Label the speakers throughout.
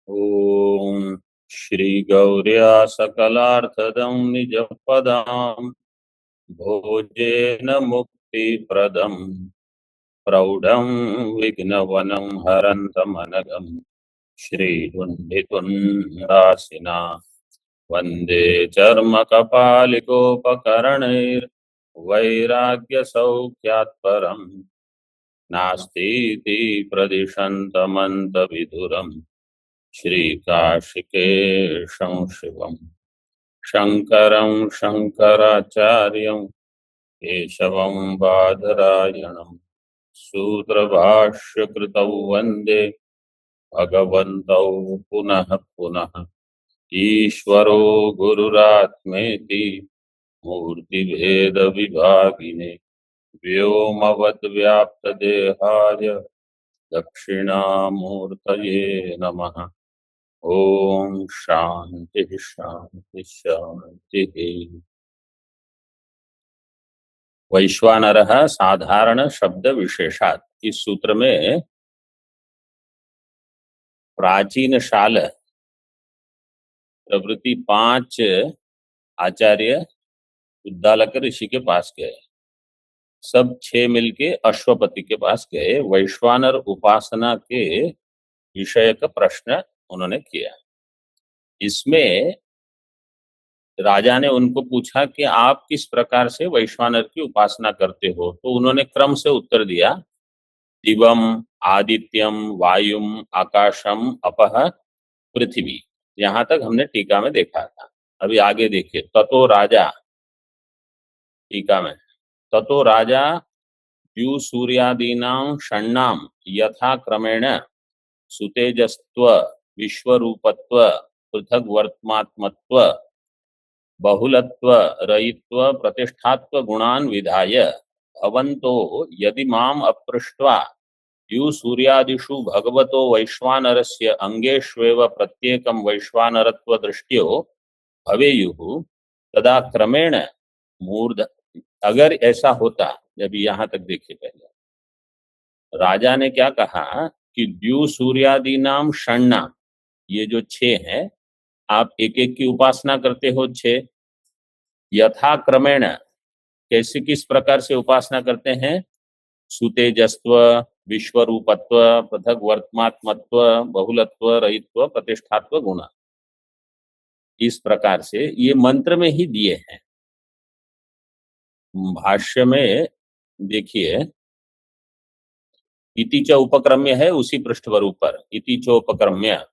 Speaker 1: ओम श्री गौर्या सकलार्थदं निजपदां भोजेन मुक्तिप्रदं प्रौढं विघ्नवनं हरन्तमनघं श्रीकुण्डितुण्डासिना वन्दे चर्मकपालिकोपकरणैर्वैराग्यसौख्यात् परं नास्तीति प्रदिशन्तमन्तविधुरम् श्रीकाशिकेशं शिवम् शङ्करं शङ्कराचार्यं केशवं बादरायणं सूत्रभाष्यकृतौ वन्दे भगवन्तौ पुनः पुनः। ईश्वरो गुरुरात्मेति मूर्तिभेदविभागिने व्योमवद्व्याप्तदेहाय दक्षिणामूर्तये नमः। ओम शांति शांति शांति। वैश्वानरः साधारण शब्द विशेषात्। इस सूत्र में प्राचीन शाल प्रभृति 5 आचार्य उद्दालक ऋषि के पास गए। सब 6 मिलके अश्वपति के पास गए। वैश्वानर उपासना के विषय का प्रश्न उन्होंने किया। इसमें राजा ने उनको पूछा कि आप किस प्रकार से वैश्वानर की उपासना करते हो, तो उन्होंने क्रम से उत्तर दिया, दिवम आदित्यम वायुम आकाशम अपह पृथ्वी। यहां तक हमने टीका में देखा था। अभी आगे देखिए, ततो राजा, टीका में, ततो राजा द्यु सूर्यादीनां षण्णाम यथा क्रमेण सुतेजस्त्व विश्वरूपत्व पृथक वर्त्मात्मत्व बहुलत्व रयित्व प्रतिष्ठात्व गुणान् विधाय भवन्तो यदि माम अपृष्ट्वा यु सूर्यादिषु भगवतो वैश्वानरस्य अंगेष्वेव प्रत्येकं वैश्वानरत्व दृष्ट्यो भवेयुः तदा क्रमेण मूर्ध। अगर ऐसा होता, जब यहाँ तक देखिए, पहले राजा ने क्या कहा कि द्यु सूर्यादीनाम षण्णाम, ये जो 6 हैं, आप एक एक की उपासना करते हो 6। यथा क्रमेण, कैसे, किस प्रकार से उपासना करते हैं? सुतेजस्व विश्वरूपत्व पृथक वर्त्मात्मत्व बहुलत्व रहित्व प्रतिष्ठात्व गुण, इस प्रकार से ये मंत्र में ही दिए हैं। भाष्य में देखिए, इति च उपक्रम्य है, उसी पृष्ठ पर ऊपर इति च उपक्रम्य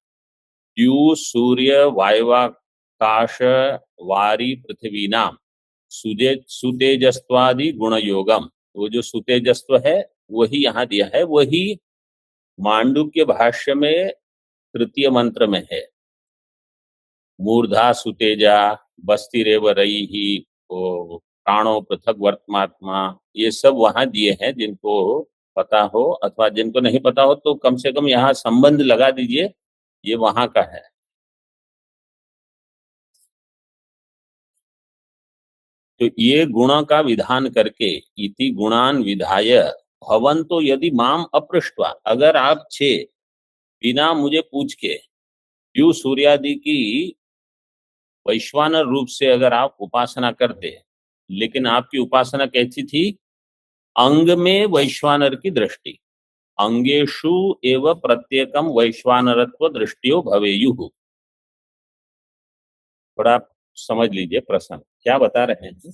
Speaker 1: द्यु सूर्य वायवाकाश वारी पृथ्वी नाम सुतेजस्वादि गुण योगम। वो जो सुतेजस्व है वही यहाँ दिया है, वही मांडुक्य भाष्य में तृतीय मंत्र में है। मूर्धा सुतेजा बस्तिरेव रई प्राणो पृथक वर्त्मात्मा, ये सब वहां दिए हैं। जिनको पता हो अथवा जिनको नहीं पता हो तो कम से कम यहाँ संबंध लगा दीजिए, ये वहां का है। तो ये गुण का विधान करके, इति गुणान विधाय भवन्तो यदि माम अपृष्ट्वा, अगर आप 6 बिना मुझे पूछ के यु सूर्यादि की वैश्वानर रूप से अगर आप उपासना करते, लेकिन आपकी उपासना कैसी थी? अंग में वैश्वानर की दृष्टि, अंगेशु एव प्रत्येकम वैश्वानरत्व दृष्टियो भवेयुः। थोड़ा समझ लीजिए प्रश्न क्या बता रहे हैं।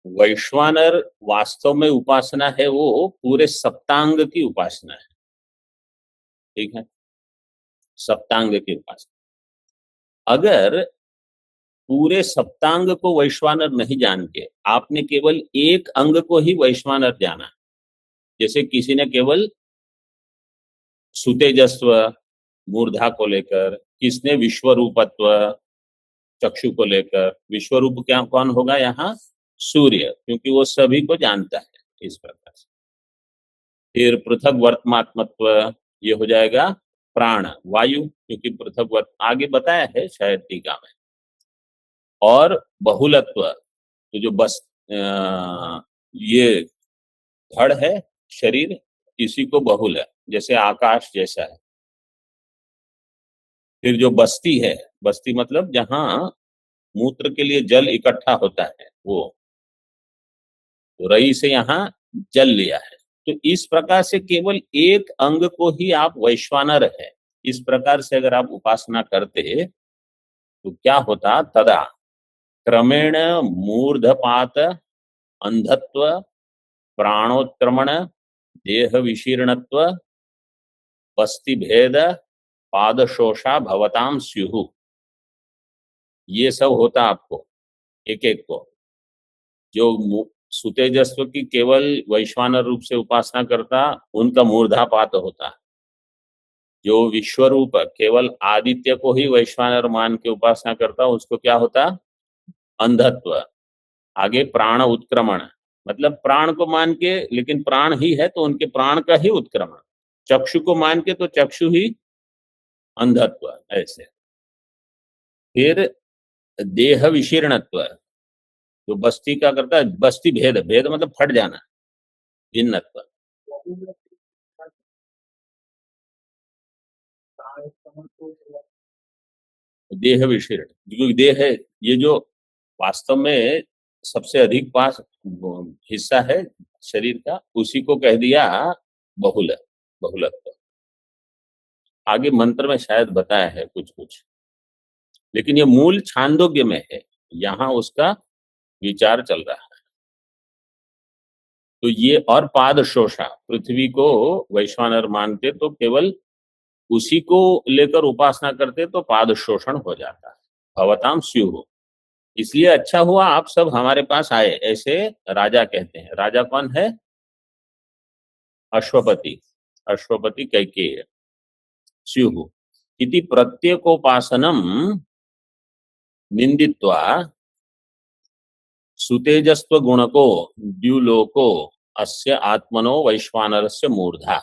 Speaker 1: वैश्वानर वास्तव में उपासना है वो पूरे सप्तांग की उपासना है, ठीक है, सप्तांग की उपासना। अगर पूरे सप्तांग को वैश्वानर नहीं जान के आपने केवल एक अंग को ही वैश्वानर जाना, जैसे किसी ने केवल सुतेजस्व मूर्धा को लेकर, किसने विश्वरूपत्व चक्षु को लेकर, विश्वरूप क्या कौन होगा यहाँ? सूर्य, क्योंकि वो सभी को जानता है इस प्रकार से। फिर पृथक वर्त्मात्मत्व, ये हो जाएगा प्राण वायु, क्योंकि पृथक वर्त आगे बताया है शायद टीका में। और बहुलत्व, तो जो बस ये धड़ है शरीर, इसी को बहुल है, जैसे आकाश जैसा है। फिर जो बस्ती है, बस्ती मतलब जहां मूत्र के लिए जल इकट्ठा होता है, वो तो रई से यहाँ जल लिया है। तो इस प्रकार से केवल एक अंग को ही आप वैश्वानर है, इस प्रकार से अगर आप उपासना करते तो क्या होता, तदा क्रमेण मूर्धपात, अंधत्व, प्राणोत्क्रमण, देह विशीर्णत्व, बस्ति भेद, पादशोषा भवताम स्युः, ये सब होता आपको एक एक को। जो सुतेजस्व की केवल वैश्वानर रूप से उपासना करता, उनका मूर्धापात होता। जो विश्वरूप केवल आदित्य को ही वैश्वानर मान के उपासना करता, उसको क्या होता, अंधत्व। आगे प्राण उत्क्रमण, मतलब प्राण को मान के, लेकिन प्राण ही है तो उनके प्राण का ही उत्क्रमण। चक्षु को मान के तो चक्षु ही अंधत्व, ऐसे। फिर देह विशीर्णत्व, जो बस्ती का करता है, बस्ती भेद, भेद मतलब फट जाना, भिन्नत्व। देह विशीर्ण, जो देह है, ये जो वास्तव में सबसे अधिक पास हिस्सा है शरीर का, उसी को कह दिया बहुल, बहुलत्व। आगे मंत्र में शायद बताया है कुछ कुछ, लेकिन ये मूल छांदोग्य में है, यहाँ उसका विचार चल रहा है। तो ये और पाद शोषा, पृथ्वी को वैश्वानर मानते तो केवल उसी को लेकर उपासना करते तो पाद शोषण हो जाता। भवताम स्युः, इसलिए अच्छा हुआ आप सब हमारे पास आए, ऐसे राजा कहते हैं। राजा कौन है, अश्वपति, अश्वपति कैकेयी। स्युः इति प्रत्येकोपासनम निंदित्वा सुतेजस्व गुणको द्युलोको अस्य आत्मनो वैश्वानरस्य मूर्धा।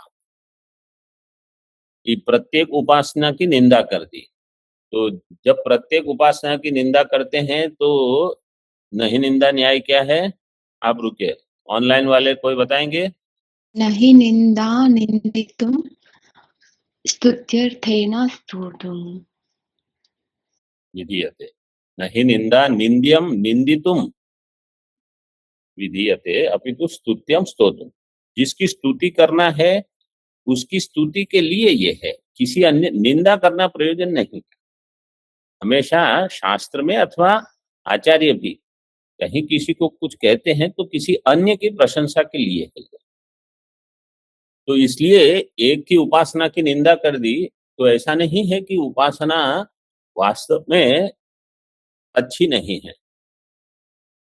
Speaker 1: ये प्रत्येक उपासना की निंदा कर दी। तो जब प्रत्येक उपासना की निंदा करते हैं तो नहीं निंदा न्याय क्या है, आप रुके, ऑनलाइन वाले कोई बताएंगे।
Speaker 2: नहि निंदा निंदितुम स्तुत्यर्थेन स्तोतुम।
Speaker 1: विधीयते, नहीं निंदा निंद्यम निंदितुम विधीयते अपितु स्तुत्यम स्तोतुम। जिसकी स्तुति करना है उसकी स्तुति के लिए ये है, किसी अन्य निंदा करना प्रयोजन नहीं। हमेशा शास्त्र में अथवा आचार्य भी कहीं किसी को कुछ कहते हैं तो किसी अन्य की प्रशंसा के लिए है। तो इसलिए एक की उपासना की निंदा कर दी, तो ऐसा नहीं है कि उपासना वास्तव में अच्छी नहीं है,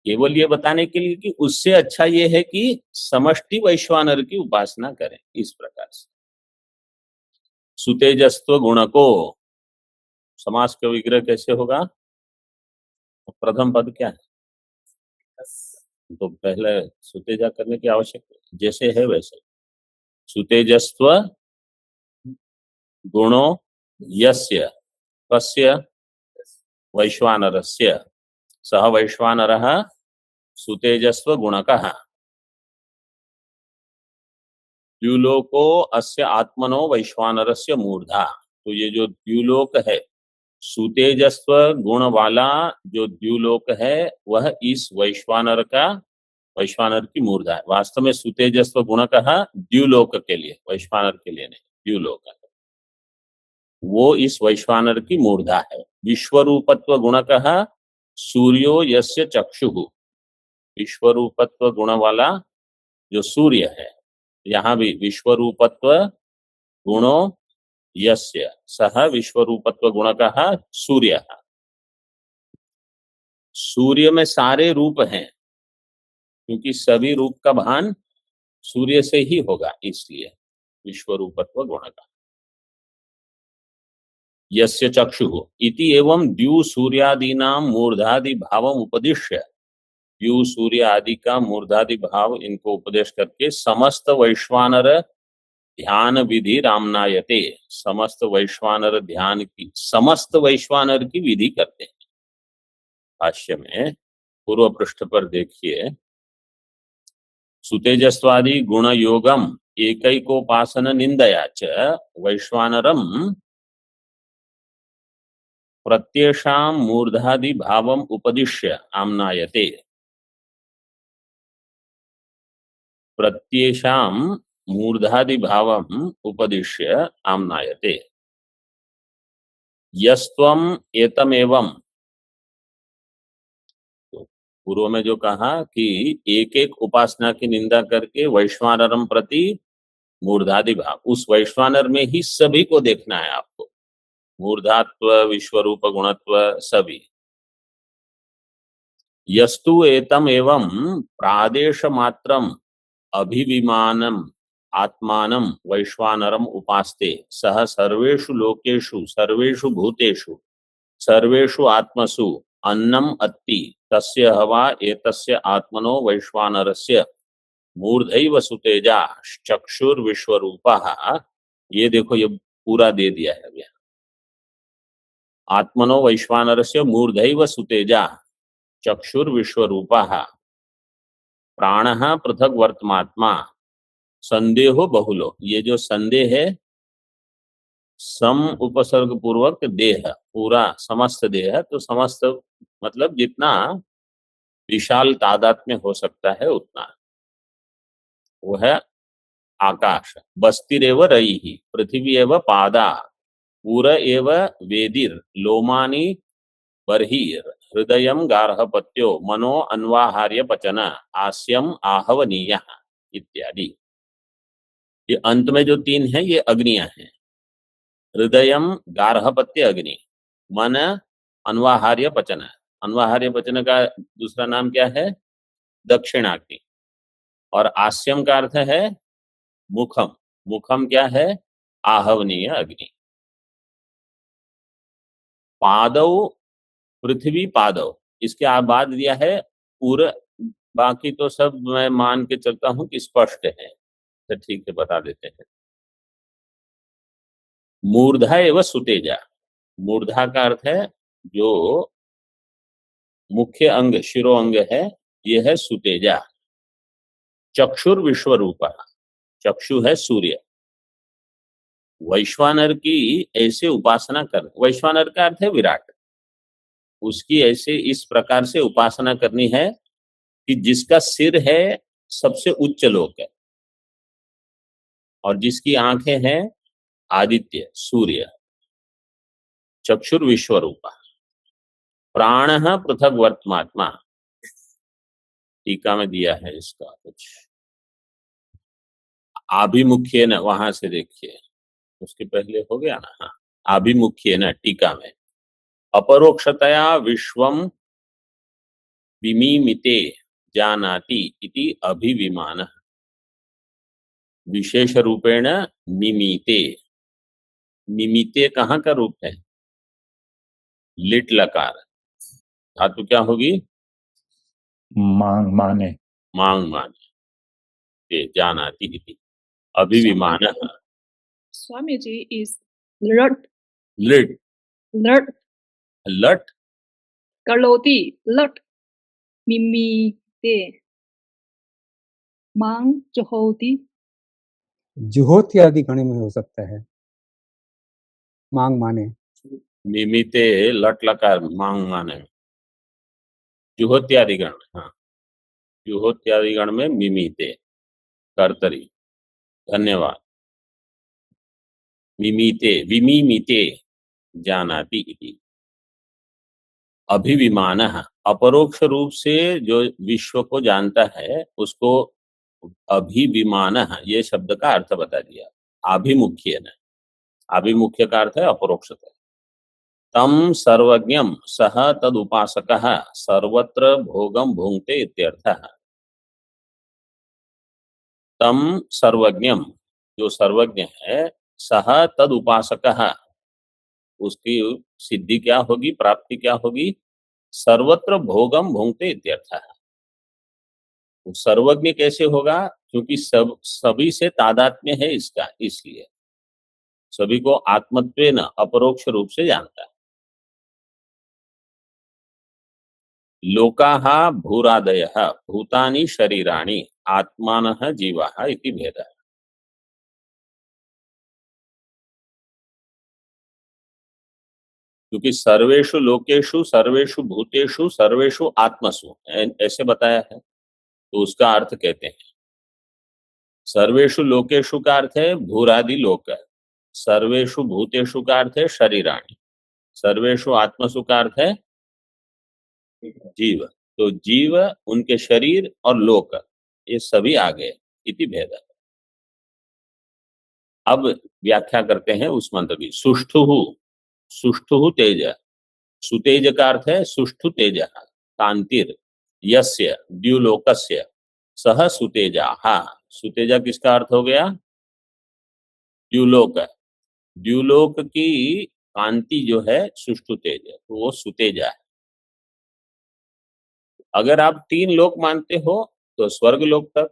Speaker 1: केवल ये बताने के लिए कि उससे अच्छा ये है कि समष्टि वैश्वानर की उपासना करें। इस प्रकार से सुतेजस्व गुण को, समास का विग्रह कैसे होगा, प्रथम पद क्या है, तो पहले सुतेजा करने की आवश्यकता, जैसे है वैसे। सुतेजस्व गुणो यस्य कस्य वैश्वानरस्य, सह वैश्वानरः सुतेजस्व गुणकः, द्युलोको अस्य आत्मनो वैश्वानरस्य मूर्धा। तो ये जो द्युलोक है, सुतेजस्व गुण वाला जो द्युलोक है, वह इस वैश्वानर का, वैश्वानर की मूर्धा है। वास्तव में सुतेजस्व गुण कहा द्युलोक के लिए, वैश्वानर के लिए नहीं, द्युलोक, वो इस वैश्वानर की मूर्धा है। विश्वरूपत्व गुण कहा सूर्यो यस्य चक्षुः, विश्वरूपत्व गुण वाला जो सूर्य है, यहाँ भी विश्वरूपत्व गुणो यस्य, सह विश्वरूपत्व गुण कहा सूर्य। सूर्य में सारे रूप हैं, क्योंकि सभी रूप का भान सूर्य से ही होगा, इसलिए विश्वरूपत्व गुण का। यस्य चक्षुः इति एवं द्यु सूर्यादीनां मूर्धादि भावम उपदिश्य, द्यु सूर्य आदि का मूर्धादि भाव इनको उपदेश करके समस्त वैश्वानर ध्यान विधि रामनायते, समस्त वैश्वानर ध्यान की, समस्त वैश्वानर की विधि करते हैं। भाष्य में पूर्व पृष्ठ पर देखिए, सुतेजस्वादि गुण योगम एकैकोपासन निंदया च वैश्वानरम प्रत्येषां मूर्धादि भावम उपदिश्य आम्नायते। प्रत्येषां मूर्धादि भावम उपदिश्य आम्नायते। यस्त्वम एतमेवं, तो पूर्व में जो कहा कि एक एक उपासना की निंदा करके वैश्वानरम प्रति मूर्धादि भाव, उस वैश्वानर में ही सभी को देखना है आपको, मूर्धात्व विश्वरूप गुणत्व सभी। यस्तु एतम एवं प्रादेश मात्रम अभिविमानम आत्मानम वैश्वानरम उपास्ते सह सर्वेषु लोकेषु सर्वेषु भूतेषु सर्वेषु आत्मसु अन्नम अत्ति तस्य हवा एतस्य आत्मनो वैश्वानरस्य मूर्धैव सुतेजा चक्षुर्विश्वरूपः। ये देखो, ये पूरा दे दिया है अभी। आत्मनो वैश्वानरस्य मूर्धैव सुतेजा चक्षुर्विश्वरूपः प्राणः पृथक वर्तमात्मा संदेहो बहुलो। ये जो संदेह है, सम उपसर्ग पूर्वक देह, पूरा समस्त देह, तो समस्त मतलब जितना विशाल तादाद में हो सकता है उतना, वो है आकाश। बस्तिरेव रयिः पृथ्वी एव पादा पूर एव वेदिर लोमानि बर्हिर हृदयं गार्हपत्यो मनो अन्वाहार्य पचन आस्यम आहवनीय इत्यादि। ये अंत में जो तीन है ये अग्नियां हैं। हृदयम गार्हपत्य अग्नि, मन अन्वाहार्य पचन। अन्वाहार्य पचन का दूसरा नाम क्या है? दक्षिणाग्नि। और आस्यम का अर्थ है मुखम। मुखम क्या है? आहवनीय अग्नि। पादव पृथ्वी पादव, इसके बाद दिया है पूरा। बाकी तो सब मैं मान के चलता हूं कि स्पष्ट है, तो ठीक है बता देते हैं। मूर्धा एवं सुतेजा, मूर्धा का अर्थ है जो मुख्य अंग शिरो अंग है, यह है सुतेजा। चक्षुर विश्वरूपा, चक्षु है सूर्य। वैश्वानर की ऐसे उपासना कर, वैश्वानर का अर्थ है विराट, उसकी ऐसे इस प्रकार से उपासना करनी है कि जिसका सिर है सबसे उच्च लोक है, और जिसकी आंखें हैं आदित्य सूर्य। चक्षुर विश्वरूपा प्राण पृथक वर्तमात्मा। टीका में दिया है इसका कुछ आभिमुख्य न, वहां से देखिए, उसके पहले हो गया ना। हाँ, आभिमुख्य न टीका में अपरोक्षतया विश्वम विमीमिते जानाति इति अभिविमान। विशेष रूपेण मिमीते, मिमीते कहाँ का रूप है? लिट लकार, धातु क्या होगी?
Speaker 3: मांग माने,
Speaker 1: मांग माने, ते जानाति इति अभिविमान।
Speaker 4: Swamiji is lut,
Speaker 1: लिट
Speaker 4: lut,
Speaker 1: लट
Speaker 4: karoti, lut, mimi, te, mang, johoti,
Speaker 5: जुहोती आदि गण में हो सकता है, मांग माने।
Speaker 1: मिमीते लट लकार मांग माने, जुहोत्यादि गण। हाँ, जुहोत्यादि गण में मिमीते कर्तरी। धन्यवाद। मिमीते विमीमिते जानाति इति अभिविमान। अपरोक्ष रूप से जो विश्व को जानता है उसको अभिविमान, ये शब्द का अर्थ बता दिया। आभिमुख्य न, आभिमुख्य का अर्थ है अपरोक्षता। तम सर्वज्ञम सह तदुपासकः सर्वत्र भोगम भुंक्ते इत्यर्थः। तम सर्वज्ञम, जो सर्वज्ञ है, सह तदुपासकः, उसकी सिद्धि क्या होगी, प्राप्ति क्या होगी? सर्वत्र भोगम भुंक्ते इत्यर्थः। सर्वज्ञ कैसे होगा? क्योंकि सभी से तादात्म्य है इसका, इसलिए सभी को आत्मत्वेन अपरोक्ष रूप से जानता है। लोकाः भूरादयः भूतानि शरीराणि आत्मानः जीवाः इति भेदः। क्योंकि सर्वेषु लोकेषु सर्वेषु भूतेषु सर्वेषु आत्मसु ऐसे बताया है, तो उसका अर्थ कहते हैं। सर्वेषु लोकेषु का अर्थ है भूरादि लोक, सर्वेषु भूतेषु का अर्थ है शरीराणि, सर्वेषु आत्मसु का अर्थ है जीव। तो जीव, उनके शरीर और लोक, ये सभी आ गए, इति भेद। अब व्याख्या करते हैं उस मंत्र की। सुष्ठु तेज, सुतेज का अर्थ है सुष्ठु तेज, कांतिर यस्य द्युलोकस्य सह सुतेजा। सुतेजा किसका अर्थ हो गया? द्युलोक। द्युलोक की कांति जो है सुष्ठु तेज, तो वो सुतेजा है। अगर आप 3 लोक मानते हो तो स्वर्ग लोक तक,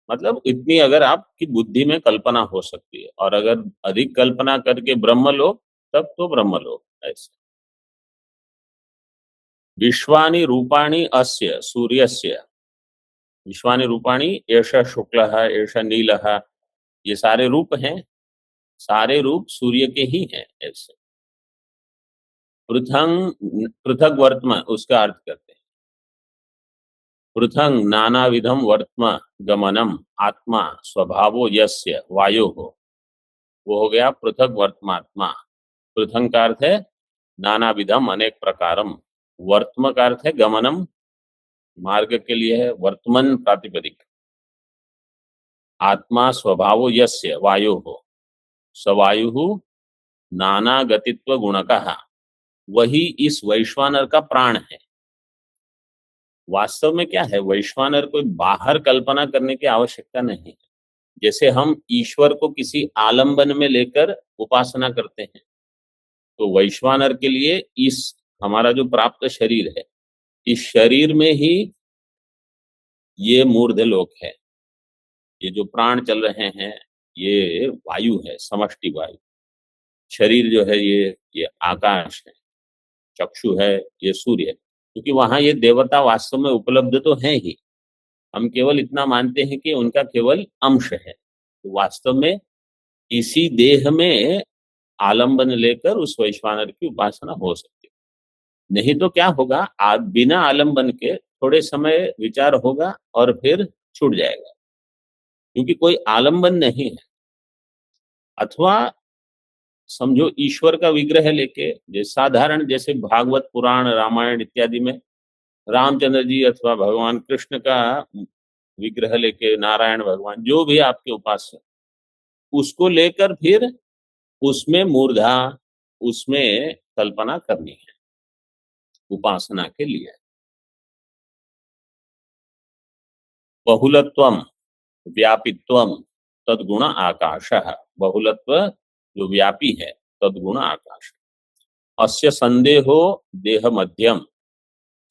Speaker 1: मतलब इतनी अगर आपकी बुद्धि में कल्पना हो सकती है, और अगर अधिक कल्पना करके ब्रह्मलोक, तब तो ब्रह्मलोक। ऐसे विश्वानि रूपाणि अस्य सूर्यस्य, विश्वानि रूपाणि एषः शुक्लः एषः नीलः, ये सारे रूप हैं, सारे रूप सूर्य के ही हैं। ऐसे पृथक वर्त्म, उसका अर्थ करते हैं पृथंग नानाविधम वर्त्म गमनम आत्मा स्वभावो यस्य वायो हो, वो हो गया पृथक वर्त्मात्मा। पृथंग का अर्थ है नानाविधम, अनेक प्रकारम। वर्त्म का अर्थ है गमनम, मार्ग के लिए है, वर्तमन प्रातिपदिक। आत्मा स्वभावो यस्य वायो हो, सवायु नाना गतित्व गुणकः, वही इस वैश्वानर का प्राण है। वास्तव में क्या है, वैश्वानर कोई बाहर कल्पना करने की आवश्यकता नहीं है। जैसे हम ईश्वर को किसी आलंबन में लेकर उपासना करते हैं, तो वैश्वानर के लिए इस हमारा जो प्राप्त शरीर है, इस शरीर में ही ये मूर्ध लोक है। ये जो प्राण चल रहे हैं, ये वायु है, समष्टि वायु। शरीर जो है ये आकाश है, चक्षु है, ये सूर्य है। क्योंकि वहां ये देवता वास्तव में उपलब्ध तो है ही, हम केवल इतना मानते हैं कि उनका केवल अंश है। तो वास्तव में इसी देह में आलंबन लेकर उस वैश्वानर की उपासना हो सकती है। नहीं तो क्या होगा, बिना आलंबन के थोड़े समय विचार होगा और फिर छूट जाएगा, क्योंकि कोई आलंबन नहीं है। अथवा समझो ईश्वर का विग्रह लेके, साधारण जैसे भागवत पुराण रामायण इत्यादि में रामचंद्र जी अथवा भगवान कृष्ण का विग्रह लेके, नारायण भगवान, जो भी आपके उपास्य, उसको लेकर फिर उसमें मूर्धा, उसमें कल्पना करनी है उपासना के लिए। बहुलत्वम व्यापित्वम तद्गुण आकाशः, बहुलत्व जो व्यापी है, तद्गुण आकाश। अस्य संदेहो देह मध्यम,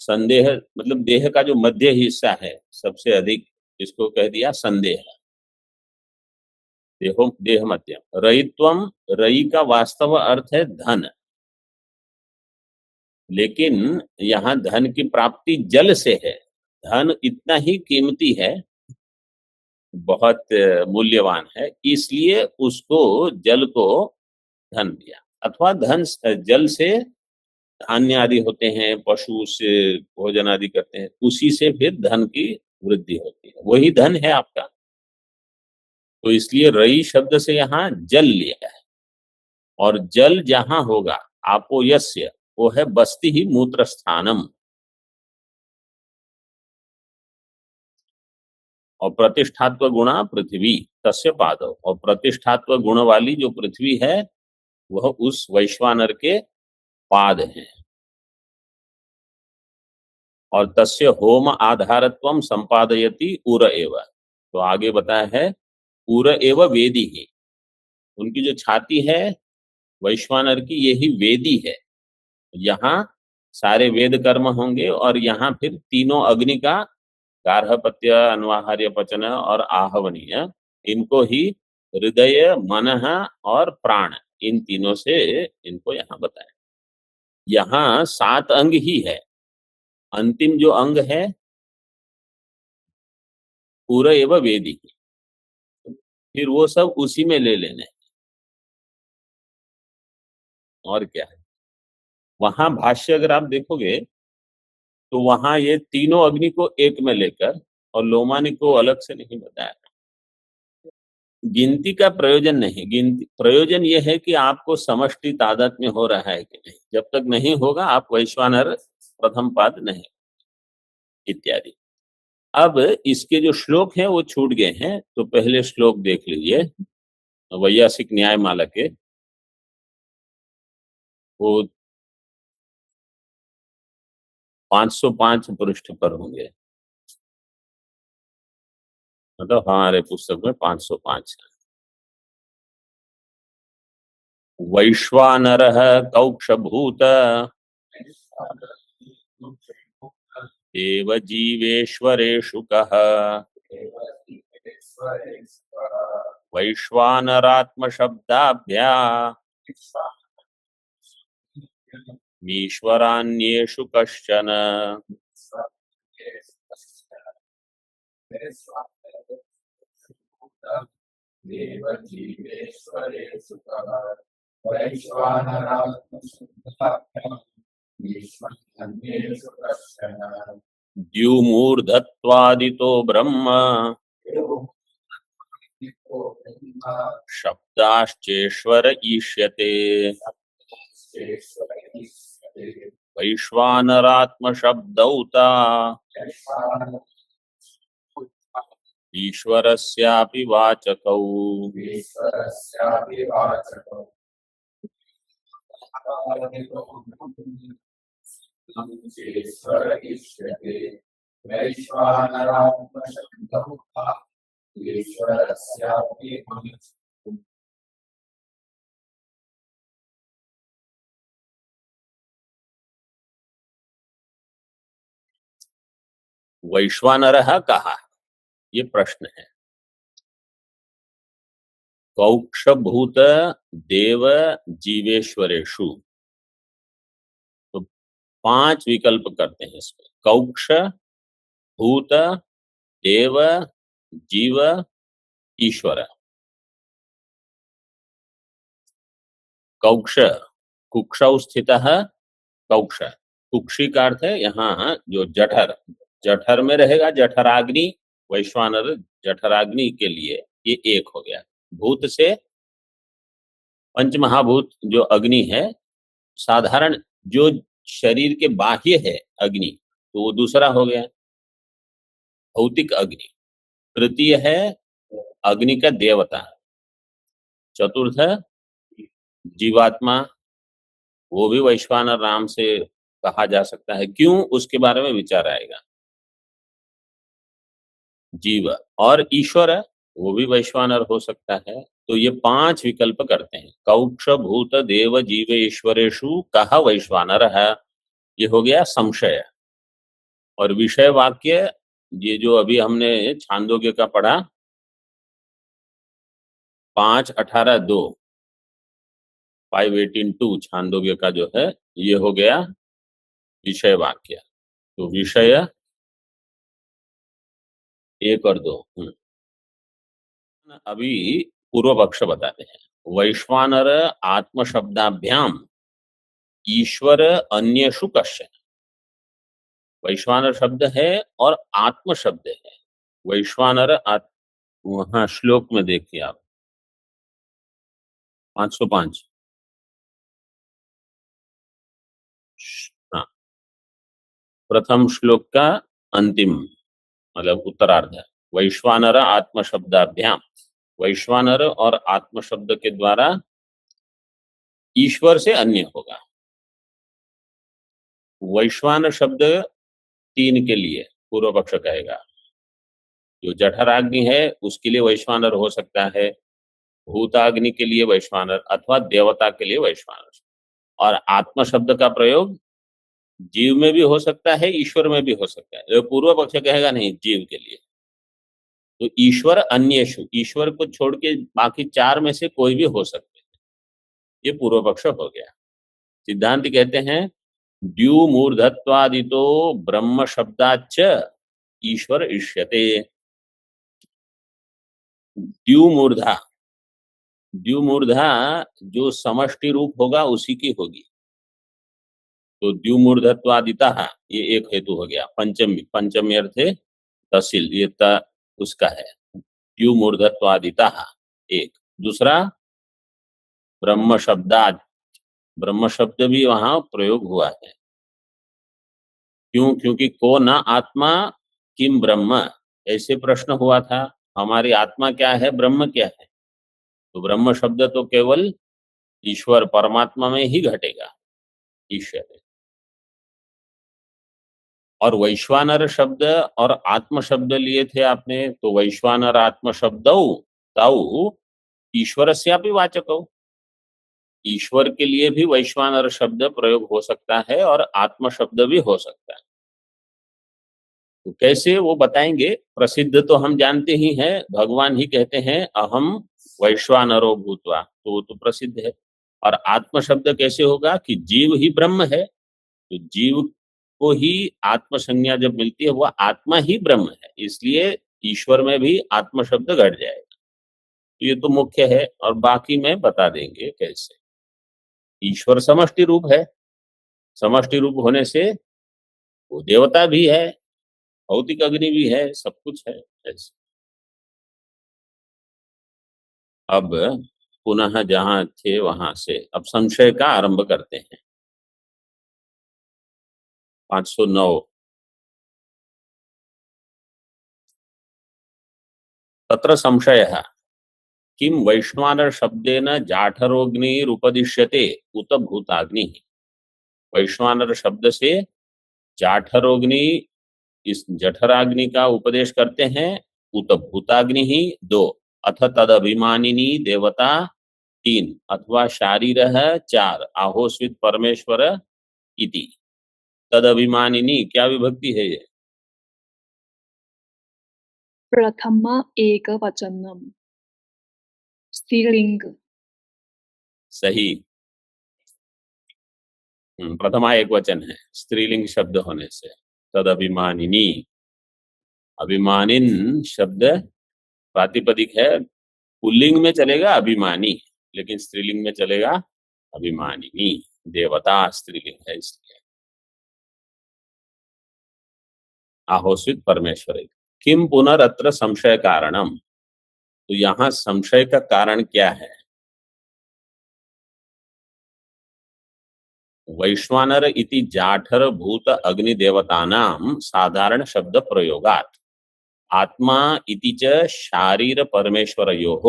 Speaker 1: संदेह मतलब देह का जो मध्य हिस्सा है सबसे अधिक, इसको कह दिया संदेह। देह मध्यम। रयित्वम, रयि का वास्तव अर्थ है धन, लेकिन यहाँ धन की प्राप्ति जल से है। धन इतना ही कीमती है, बहुत मूल्यवान है, इसलिए उसको जल को धन दिया। अथवा धन जल से धान्य आदि होते हैं, पशु से भोजन आदि करते हैं, उसी से फिर धन की वृद्धि होती है, वही धन है आपका। तो इसलिए रई शब्द से यहाँ जल लिया है, और जल जहां होगा आपो यस्य, वो है बस्ती ही मूत्र स्थानम। और प्रतिष्ठात्व गुणा पृथ्वी तस्य पादव, और प्रतिष्ठात्व गुण वाली जो पृथ्वी है वह उस वैश्वानर के पाद हैं। और तस्य होम आधारत्वम संपादयति उर एव, तो आगे बताया है उर एव वेदी ही, उनकी जो छाती है वैश्वानर की, यही वेदी है। यहाँ सारे वेद कर्म होंगे, और यहाँ फिर तीनों अग्नि का, गार्हपत्य, अन्वाहार्य, पचन और आहवनीय, इनको ही हृदय, मन और प्राण, इन तीनों से इनको यहाँ बताया। यहाँ 7 अंग ही है, अंतिम जो अंग है पूरा एवं वेदी, फिर वो सब उसी में ले लेने, और क्या है। वहां भाष्य अगर आप देखोगे तो वहां ये तीनों अग्नि को एक में लेकर और लोमानी को अलग से नहीं बताया। गिनती का प्रयोजन नहीं, गिनती प्रयोजन यह है कि आपको समष्टि तादात्म्य हो रहा है कि नहीं। जब तक नहीं होगा आप वैश्वानर प्रथम पाद नहीं इत्यादि। अब इसके जो श्लोक हैं वो छूट गए हैं, तो पहले श्लोक देख लीजिए वैयासिक न्यायमाला के, वो 505 पृष्ठ पर होंगे, मतलब हमारे पुस्तक में 505 है। वैश्वानरः कौक्षभूत देव जीवेश्वरेषु कः वैश्वानरात्मशब्दाभ्या ईश्वरान्येषु कश्चन। द्युमूर्धत्वादितो ब्रह्म शब्दाश्चेश्वर ईष्यते। वैश्वानरात्मशब्दौता ईश्वरस्यापि वाचकौ। वैश्वानरः कहा, ये प्रश्न है। कौक्षभूत देव जीवेश्वरेषु, तो 5 विकल्प करते हैं इसमें। कौक्ष, भूत, देव, जीव, ईश्वर। कौक्ष, कुक्षौ स्थितः कौक्ष, कुक्षी का अर्थ है यहाँ जो जठर, जठर में रहेगा जठराग्नि, वैश्वानर जठराग्नि के लिए ये एक हो गया। भूत से पंचमहाभूत जो अग्नि है, साधारण जो शरीर के बाह्य है अग्नि, तो वो दूसरा हो गया भौतिक अग्नि। तृतीय है अग्नि का देवता। चतुर्थ जीवात्मा, वो भी वैश्वानर नाम से कहा जा सकता है। क्यों, उसके बारे में विचार आएगा। जीव और ईश्वर, वो भी वैश्वानर हो सकता है। तो ये 5 विकल्प करते हैं। कौक्ष भूत देव जीव ईश्वरेषु कहा वैश्वानर है, ये हो गया संशय। और विषय वाक्य, ये जो अभी हमने छांदोग्य का पढ़ा 5:18:2 5:18:2 छांदोग्य का जो है, ये हो गया विषय वाक्य। तो विषय 1 और 2। अभी पूर्व पक्ष बताते हैं। वैश्वानर आत्मशब्दाभ्याम ईश्वर अन्येषु कश्चन। वैश्वानर शब्द है और आत्म शब्द है। वैश्वानर वहां श्लोक में देखिए आप 505। हाँ, प्रथम श्लोक का अंतिम मतलब उत्तरार्ध है। वैश्वानर आत्म शब्दाभ्याम, वैश्वानर और आत्म शब्द के द्वारा ईश्वर से अन्य होगा। वैश्वानर शब्द 3 के लिए पूर्व पक्ष कहेगा। जो जठराग्नि है उसके लिए वैश्वानर हो सकता है, भूताग्नि के लिए वैश्वानर, अथवा देवता के लिए वैश्वानर। और आत्म शब्द का प्रयोग जीव में भी हो सकता है, ईश्वर में भी हो सकता है। तो पूर्व पक्ष कहेगा नहीं, जीव के लिए। तो ईश्वर अन्येषु, ईश्वर को छोड़ के बाकी 4 में से कोई भी हो सकते हैं, ये पूर्व पक्ष हो गया। सिद्धांत कहते हैं द्युमूर्धत्वादितो ब्रह्म शब्दाच्च ईश्वर इष्यते। द्युमूर्धा, द्युमूर्धा जो समष्टि रूप होगा उसी की होगी। तो द्युमूर्धत्वादितः ये एक हेतु हो गया। पंचमी, पंचमी अर्थे तहसील, ये त उसका है, द्युमूर्धत्वादितः एक। दूसरा ब्रह्म शब्दात, ब्रह्म शब्द भी वहां प्रयोग हुआ है। क्यों? क्योंकि को न आत्मा किम ब्रह्म, ऐसे प्रश्न हुआ था, हमारी आत्मा क्या है, ब्रह्म क्या है। तो ब्रह्म शब्द तो केवल ईश्वर परमात्मा में ही घटेगा, ईश्वर है। और वैश्वानर शब्द और आत्म शब्द लिए थे आपने, तो वैश्वानर आत्म शब्द ताऊ ईश्वरस्यापि वाचकौ, ईश्वर के लिए भी वैश्वानर शब्द प्रयोग हो सकता है और आत्म शब्द भी हो सकता है। तो कैसे वो बताएंगे। प्रसिद्ध तो हम जानते ही हैं, भगवान ही कहते हैं अहम वैश्वानरो भूत्वा, तो वो तो प्रसिद्ध है। और आत्म शब्द कैसे होगा कि जीव ही ब्रह्म है, तो जीव को ही आत्म संज्ञा जब मिलती है, वह आत्मा ही ब्रह्म है, इसलिए ईश्वर में भी आत्म शब्द घट जाएगा। तो ये तो मुख्य है, और बाकी में बता देंगे कैसे। ईश्वर समष्टि रूप है, समष्टि रूप होने से वो देवता भी है, भौतिक अग्नि भी है, सब कुछ है ऐसे। अब पुनः जहां थे वहां से अब संशय का आरंभ करते हैं। 509 तत्र संशयः किम वैश्वानर शब्देन जाठरोग्निरुपदिश्यते उत भूताग्नि। वैश्वानर शब्द से जाठरोग्नि, इस जठराग्नि का उपदेश करते हैं। उत भूताग्नि ही 2, अथ तद अभिमानिनी देवता 3, अथवा शारीरः 4, आहोस्वित परमेश्वर इति। तद अभिमानिनी क्या विभक्ति है ये?
Speaker 4: प्रथम एकवचनम, स्त्रीलिंग।
Speaker 1: सही। प्रथमा एक वचन है, स्त्रीलिंग शब्द होने से। तद अभिमानिनी, अभिमानिन शब्द प्रातिपदिक है, पुल्लिंग में चलेगा अभिमानी, लेकिन स्त्रीलिंग में चलेगा अभिमानिनी। देवता स्त्रीलिंग है इसलिए। आहोस्वित परमेश्वर। किम पुनरत्र संशय कारणम, तो यहाँ संशय का कारण क्या है। वैश्वानर इति जाठर भूत अग्नि देवतानां साधारण शब्द प्रयोगात् आत्मा इति च शारीर परमेश्वरयोः।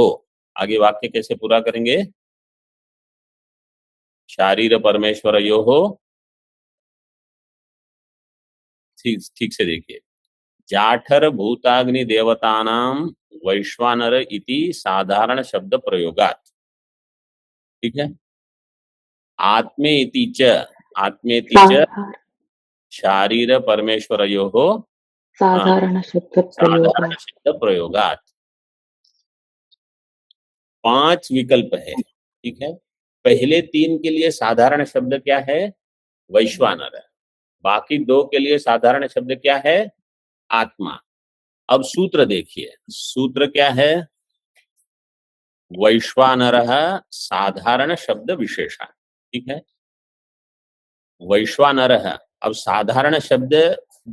Speaker 1: आगे वाक्य कैसे पूरा करेंगे। शारीर परमेश्वरयोः, ठीक से देखिए। जाठर भूताग्नि देवतानां वैश्वानर इति साधारण शब्द प्रयोगात्, ठीक है। आत्मे इति च शारीर परमेश्वरयोः
Speaker 2: साधारण शब्द
Speaker 1: साधारण
Speaker 2: प्रयोग
Speaker 1: शब्द प्रयोगात्। 5 विकल्प है, ठीक है। पहले 3 के लिए साधारण शब्द क्या है, वैश्वानर। बाकी 2 के लिए साधारण शब्द क्या है, आत्मा। अब सूत्र देखिए, सूत्र क्या है, वैश्वानरः साधारण शब्द विशेषण, ठीक है। वैश्वानरः, अब साधारण शब्द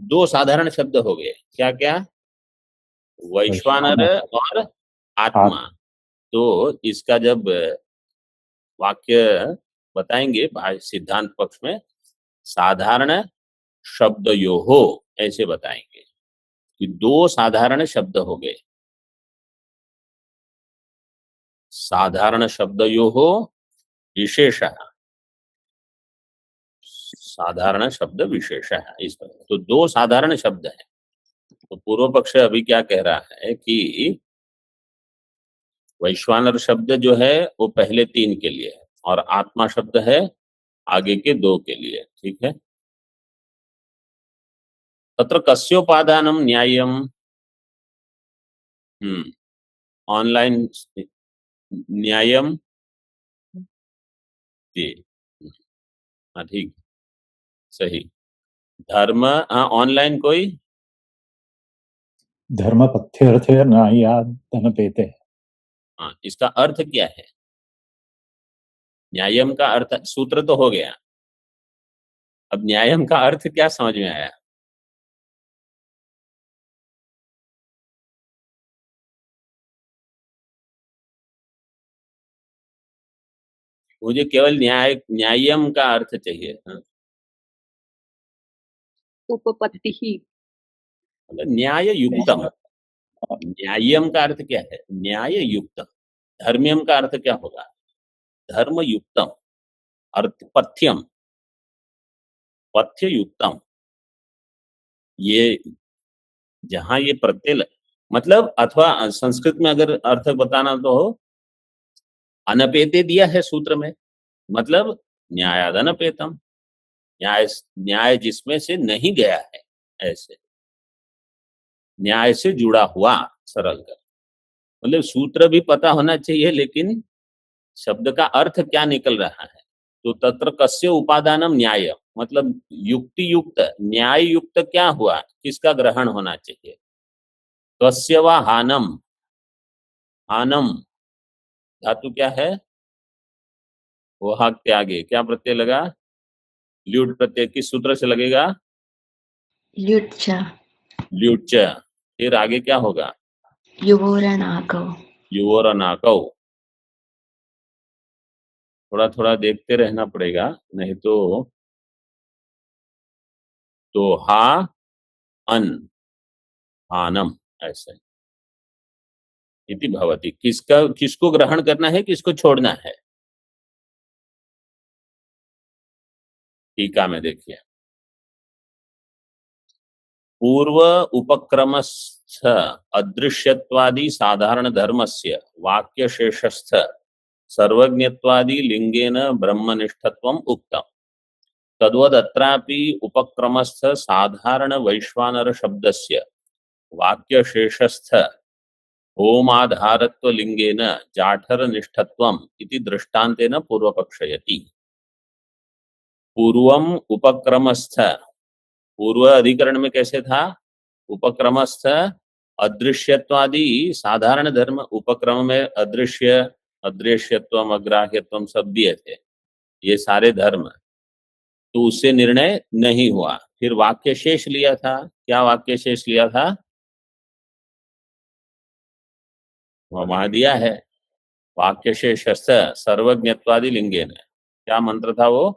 Speaker 1: 2 साधारण शब्द हो गए, क्या क्या, वैश्वानर और आत्मा। तो इसका जब वाक्य बताएंगे सिद्धांत पक्ष में, साधारण शब्दयोः ऐसे बताएंगे कि 2 साधारण शब्द हो गए। साधारण शब्दयोः विशेषः, साधारण शब्द विशेषः, इस पर तो 2 साधारण शब्द है। तो पूर्व पक्ष अभी क्या कह रहा है कि वैश्वानर शब्द जो है वो पहले 3 के लिए है, और आत्मा शब्द है आगे के 2 के लिए, ठीक है। तत्र कस्योपादानम न्यायम, ऑनलाइन न्यायम जी, हाँ ठीक, सही। धर्म, हाँ ऑनलाइन कोई,
Speaker 3: धर्म पथ्यर्थे न्यायाद धनपेते।
Speaker 1: हाँ इसका अर्थ क्या है। न्यायम का अर्थ सूत्र तो हो गया, अब न्यायम का अर्थ क्या समझ में आया? मुझे केवल न्यायम का अर्थ चाहिए। हाँ?
Speaker 4: उपपत्तिः
Speaker 1: मतलब न्याय युक्तम। न्यायम का अर्थ क्या है? न्याय युक्तम। धर्म्यम का अर्थ क्या होगा? धर्म युक्तम। अर्थ पथ्यम, पथ्य युक्तम। ये जहां ये प्रत्यय मतलब, अथवा संस्कृत में अगर अर्थ बताना तो अनपेते दिया है सूत्र में, मतलब न्यायाद अनपेतम। न्याय, न्याय जिसमें से नहीं गया है, ऐसे न्याय से जुड़ा हुआ, सरल कर। मतलब सूत्र भी पता होना चाहिए, लेकिन शब्द का अर्थ क्या निकल रहा है। तो तत्र कस्य उपादानम न्याय, मतलब युक्ति युक्त, न्याय युक्त क्या हुआ, किसका ग्रहण होना चाहिए। कस्य वा हानम, हानम धातु क्या है? वो हाक के आगे क्या प्रत्यय लगा? ल्यूट प्रत्यय। किस सूत्र से लगेगा?
Speaker 2: ल्युच्च
Speaker 1: ल्यूट। फिर आगे क्या होगा?
Speaker 2: युवोरणाकौ
Speaker 1: युवोरनाकौ। थोड़ा थोड़ा देखते रहना पड़ेगा, नहीं तो हा अन हानम, ऐसे इति भवति। किसको ग्रहण करना है, किसको छोड़ना है? टीका में देखिए, पूर्व उपक्रमस्थ अदृश्यत्वादि साधारण धर्मस्य वाक्य शेषस्थ सर्वज्ञत्वादि लिंगेन ब्रह्मनिष्ठत्वम उक्तम। तद्वदत्रापि उपक्रमस्थ साधारण वैश्वानर शब्दस्य वाक्य शेषस्थ होमाधारत्व लिंगेन जाठर निष्ठत्वम इति दृष्टान्तेन पूर्वपक्षयति। पूर्वम उपक्रमस्थ, पूर्व अधिकरण में कैसे था? उपक्रमस्थ अदृश्यत्वादि साधारण धर्म, उपक्रम में अदृश्य, अदृश्यत्वम, अग्राह्यत्वम सब दिए थे, ये सारे धर्म। तो उससे निर्णय नहीं हुआ, फिर वाक्य शेष लिया था। क्या वाक्य शेष लिया था? वहां दिया है, वाक्य शेष सर्वज्ञत्वादि लिंगेन। क्या मंत्र था वो?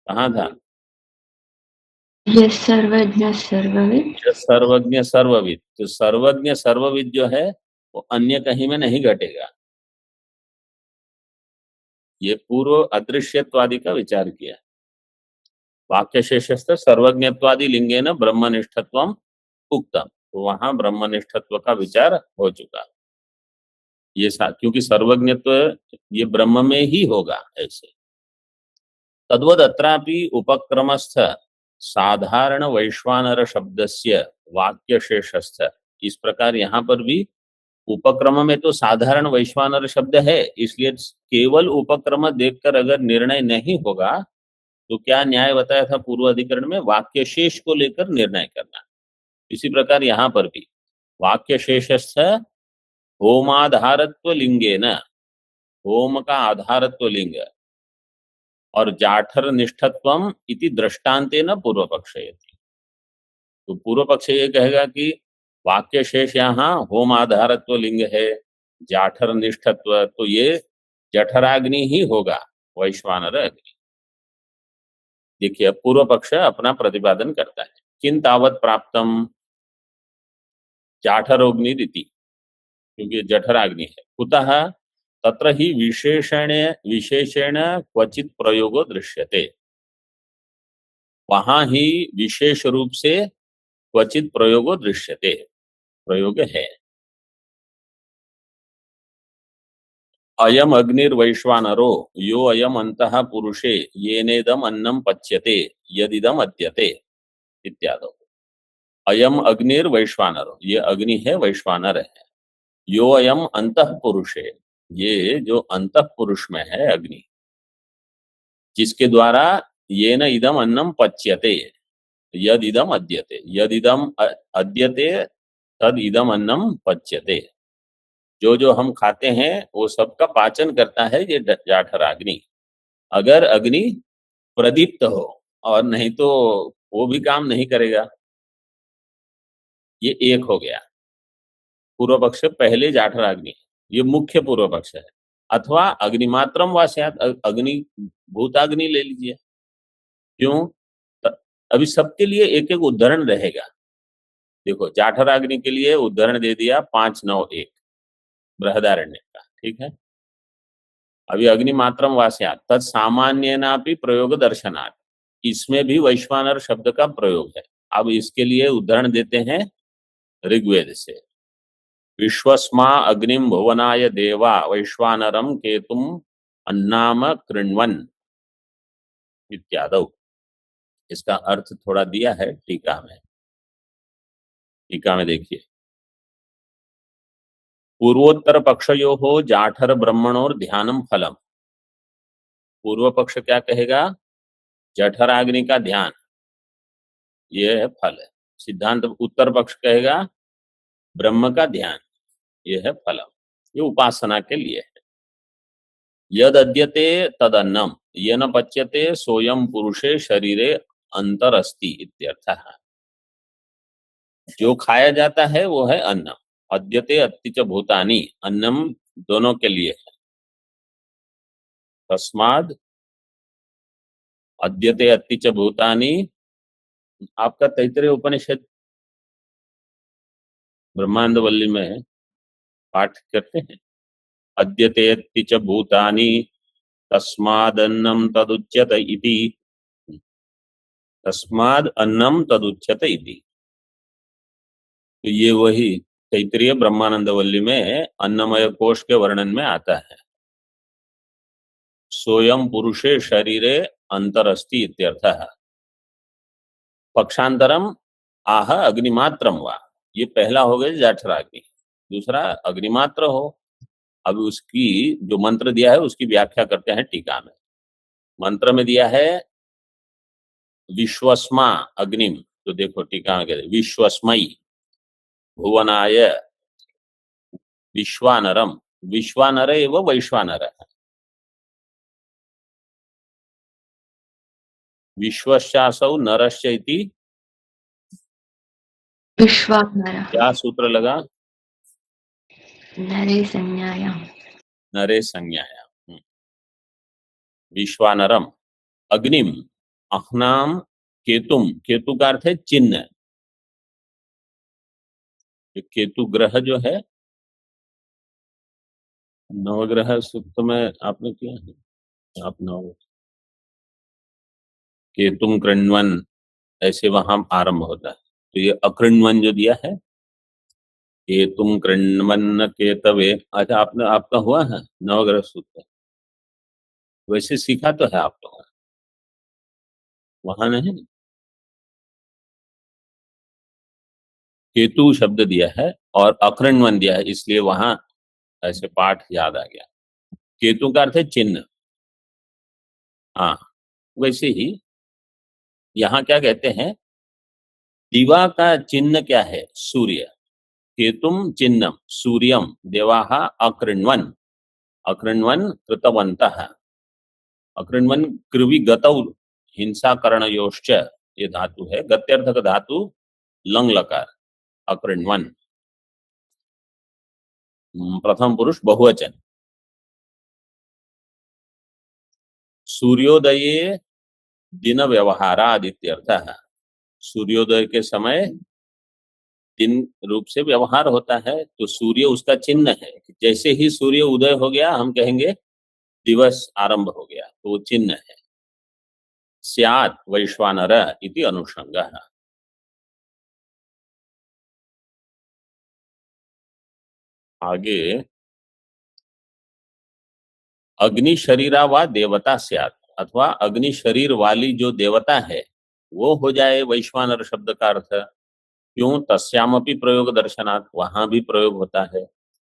Speaker 1: कहाँ था?
Speaker 2: यः सर्वज्ञ सर्वविद्
Speaker 1: सर्वज्ञ सर्वविद। तो सर्वज्ञ सर्वविद जो है वो अन्य कहीं में नहीं घटेगा। ये पूर्व अदृश्यत्वादि का विचार किया। वाक्य शेषस्थ सर्वज्ञत्वादि लिंगेन ब्रह्मनिष्ठत्वम उक्तम, तो वहां ब्रह्मनिष्ठत्व का विचार हो चुका। ये क्योंकि सर्वज्ञत्व ये ब्रह्म में ही होगा, ऐसे। तद्वद अत्रापि उपक्रमस्थ साधारण वैश्वानर शब्दस्य वाक्य शेषस्थ, इस प्रकार यहाँ पर भी उपक्रम में तो साधारण वैश्वानर शब्द है, इसलिए केवल उपक्रम देखकर अगर निर्णय नहीं होगा तो क्या न्याय बताया था पूर्व अधिकरण में? वाक्य शेष को लेकर निर्णय करना। इसी प्रकार यहाँ पर भी वाक्य शेषस्थ होमाधारत्व लिंगेन, होम का आधारत्व लिंग, और जाठर निष्ठत्वम इति दृष्टान्तेन पूर्व पक्षयति। तो पूर्व पक्ष ये कहेगा कि वाक्य शेष यहाँ होम आधारत्व लिंग है, जाठर निष्ठत्व, तो ये जठराग्नि ही होगा, वैश्वानर अग्नि। देखिए पूर्व पक्ष अपना प्रतिपादन करता है। किन तावत प्राप्तम जाठरोग्नि रीति, क्योंकि जठराग्नि है। कुतः तत्र ही विशेषेण क्वचित प्रयोगो दृश्यते, वहां ही विशेष रूप से क्वचित प्रयोगो दृश्यते, प्रयोग है। अयम अग्निर्वैश्वानरो यो अयम अंतः पुरुषे येनेदम अन्नम पच्यते यदिदम अद्यते इत्यादि। अयम अग्निर्वैश्वानरो, ये अग्नि है, वैश्वानर है। यो अयम अंतः पुरुषे, ये जो अंतः पुरुष में है अग्नि, जिसके द्वारा ये न इदम अन्नम पच्यते यद इदम अद्यते, यद इदम अद्यते तद इदम अन्नम पच्यते, जो जो हम खाते हैं वो सबका पाचन करता है ये जाठर अग्नि। अगर अग्नि प्रदीप्त हो, और नहीं तो वो भी काम नहीं करेगा। ये एक हो गया। पूर्व पक्ष पहले जाठराग्नि है, ये मुख्य पूर्व पक्ष है। अथवा अग्निमात्रम वा स्यात्, अग्नि भूताग्नि ले लीजिए। क्यों? अभी सबके लिए एक एक उदाहरण रहेगा। देखो, जाठराग्नि के लिए उदाहरण दे दिया 5-9-1 बृहदारण्य का, ठीक है। अभी अग्निमात्रम वा स्यात् तत्सामान्येनापि प्रयोग दर्शनात्, इसमें भी वैश्वानर शब्द का प्रयोग है। अब इसके लिए उदाहरण देते हैं ऋग्वेद से। विश्वस्मा अग्निम भुवनाय देवा वैश्वानरम केतुम अन्नाम कृण्वन् इत्यादौ। इसका अर्थ थोड़ा दिया है टीका में। टीका में देखिए, पूर्वोत्तर पक्षयोः जाठर ब्रह्मणोर ध्यानम फलम। पूर्व पक्ष क्या कहेगा? जठराग्नि का ध्यान, ये है फल है। सिद्धांत उत्तर पक्ष कहेगा ब्रह्म का ध्यान, ये है फलम, ये उपासना के लिए है। यद अद्यते तदन्नम येन पच्यते सोयम पुरुषे शरीरे अंतर अस्ति इत्यर्थः। जो खाया जाता है वो है अन्नम। अद्यते अत्ति च भूतानि, अन्नम दोनों के लिए है। तस्माद अद्यते अत्ति च भूतानि, आपका तैत्तिरीय उपनिषद ब्रह्मांडवल्ली में पाठ करते हैं। अद्यते अत्ति च भूतानि तस्मादन्नम तदुच्यत इति, तस्माद अन्नम तदुच्यत इति। तो ये वही तैत्तिरीय ब्रह्मानंदवल्ली में अन्नमय कोश के वर्णन में आता है। सोयम पुरुषे शरीरे अंतरस्ति इत्यर्थः। पक्षांतरम आह अग्निमात्रम वा, ये पहला हो गया जाठराग्नि, दूसरा अग्निमात्र हो। अब उसकी जो मंत्र दिया है उसकी व्याख्या करते हैं टीका में। मंत्र में दिया है विश्वस्मा अग्निम, तो देखो टीका में कहते विश्वस्मयी भुवनाय विश्वानरम, विश्वानर एवं वैश्वानर। विश्वस्यासौ नरस्य इति
Speaker 2: विश्वात्मरः
Speaker 1: क्या सूत्र लगा?
Speaker 2: नरे संज्ञायां।
Speaker 1: नरे संज्ञायां। विश्वानरम अग्निम अह्नाम केतुम, केतु का अर्थ है चिन्ह। केतु ग्रह जो है, नवग्रह सूत्र में आपने किया है, आप नव केतुम कृण्वन, ऐसे वहां आरंभ होता है। तो ये अकृण्वन जो दिया है, केतुम कृण्वन केतवे, अच्छा आपने आपका हुआ है नवग्रह सूत्र, वैसे सीखा तो है आप लोगों ने, वहां नहीं। केतु शब्द दिया है और अकृण्वन दिया है, इसलिए वहां ऐसे पाठ याद आ गया। केतु का अर्थ है चिन्ह। हाँ, वैसे ही यहाँ क्या कहते हैं, दिवा का चिन्ह क्या है? सूर्य। केतुम चिन्हम सूर्यम देवाः अकृण्वन, अकृण्वन कृतवन्तः। अकृण्वन कृवि गतौ हिंसा करणयोश्च, ये धातु है, गत्यर्थक धातु लंग लकार, अकृण्वन प्रथम पुरुष बहुवचन। सूर्योदये दिन व्यवहाराद इत्यर्थः। सूर्योदय के समय दिन रूप से व्यवहार होता है, तो सूर्य उसका चिन्ह है। जैसे ही सूर्य उदय हो गया हम कहेंगे दिवस आरंभ हो गया, तो वो चिन्ह है। स्यात् वैश्वानर इति अनुषंगः। आगे अग्नि शरीरा वा देवता स्यात्, अथवा अग्नि शरीर वाली जो देवता है वो हो जाए वैश्वानर शब्द का अर्थ। क्यों? तस्यामपि प्रयोग दर्शनात्, वहां भी प्रयोग होता है।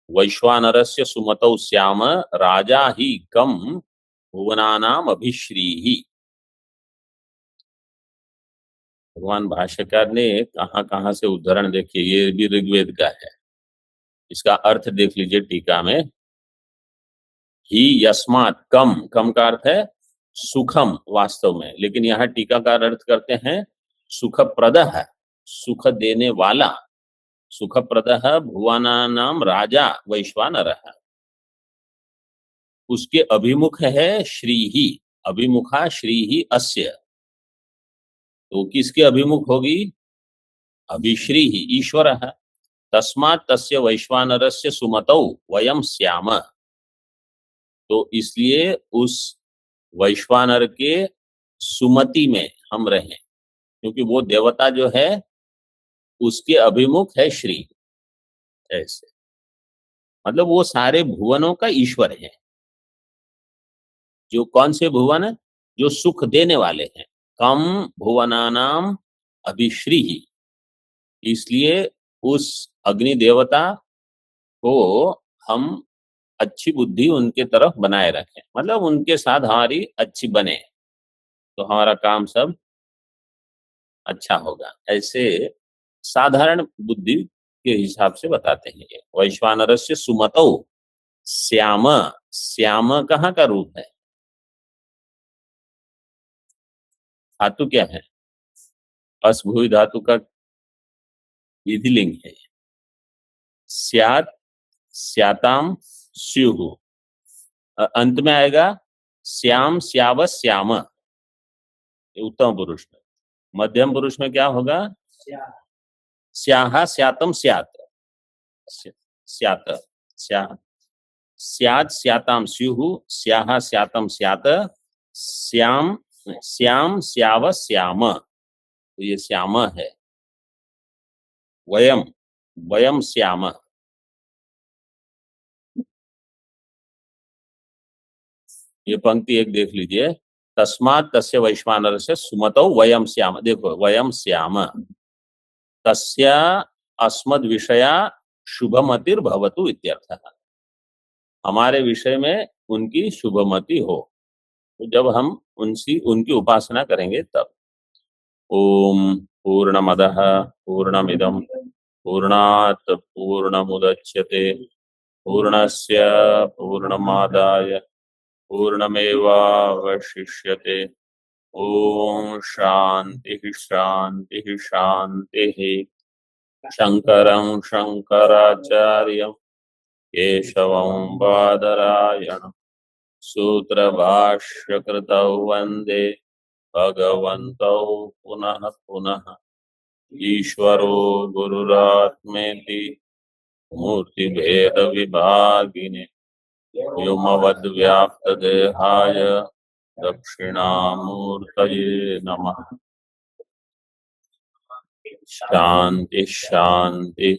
Speaker 1: वैश्वानरस्य सुमतौ श्याम राजा ही कम भुवनानाम अभिश्रीहि। भगवान भाष्यकार ने कहां कहां से उदाहरण देखिए, ये भी ऋग्वेद का है। इसका अर्थ देख लीजिए टीका में। ही यस्मात्, कम, कम का अर्थ है सुखम वास्तव में, लेकिन यहाँ टीकाकार अर्थ करते हैं सुखप्रदः, सुख देने वाला। सुखप्रदः भुवनानां राजा वैश्वानरः, उसके अभिमुख है श्री ही, अभिमुखा श्री ही अस्य, तो किसके अभिमुख होगी? अभिश्री ही ईश्वरः। तस्मात् तस्य वैश्वानरस्य सुमतौ वयम स्याम, तो इसलिए उस वैश्वानर के सुमति में हम रहें, क्योंकि वो देवता जो है उसके अभिमुख है श्री। ऐसे मतलब वो सारे भुवनों का ईश्वर है। जो कौन से भुवन? जो सुख देने वाले हैं। कम भुवनानाम अभिश्री ही, इसलिए उस अग्नि देवता को हम अच्छी बुद्धि उनके तरफ बनाए रखें, मतलब उनके साथ हमारी अच्छी बने, तो हमारा काम सब अच्छा होगा। ऐसे साधारण बुद्धि के हिसाब से बताते हैं ये। वैश्वानरस्य सुमतौ श्याम, श्याम कहाँ का रूप है? धातु क्या है? अस्भुवि धातु का विधिलिंग है। स्यात्, स्याताम, स्युः, अंत में आएगा श्याम, स्याव, श्याम, ये उत्तम पुरुष में। मध्यम पुरुष में क्या होगा? स्याहा, स्यातम, स्यात, स्यात, स्यात, स्यात्, स्याताम, स्युः, स्याहा, स्यातम, स्यात, श्याम, श्याम, स्याव, श्याम, तो ये श्याम है। वयम, वयम श्याम, ये पंक्ति एक देख लीजिए। तस्मात् तस्य वैश्वानरस्य सुमतौ वयम श्याम, देखो वयम श्याम, तस्य अस्मद् विषया शुभमतिर्भवतु इत्यर्थः, हमारे विषय में उनकी शुभमति हो, तो जब हम उनकी उपासना करेंगे तब। ओम पूर्णमदः पूर्णमिदं पूर्णात् पूर्णमुदच्यते पूर्णस्य पूर्णमादाय पूर्णमेवावशिष्यते। ओम शांति शांति शांति। शंकरं शंकराचार्यं केशवं बादरायणं सूत्रभाष्यकृतौ वन्दे भगवन्तौ पुनः पुनः। ईश्वरो गुरुरात्मेति मूर्तिभेदविभागिने व्योमवद्व्याप्तदेहाय दक्षिणामूर्तये नमः। शांति शांति।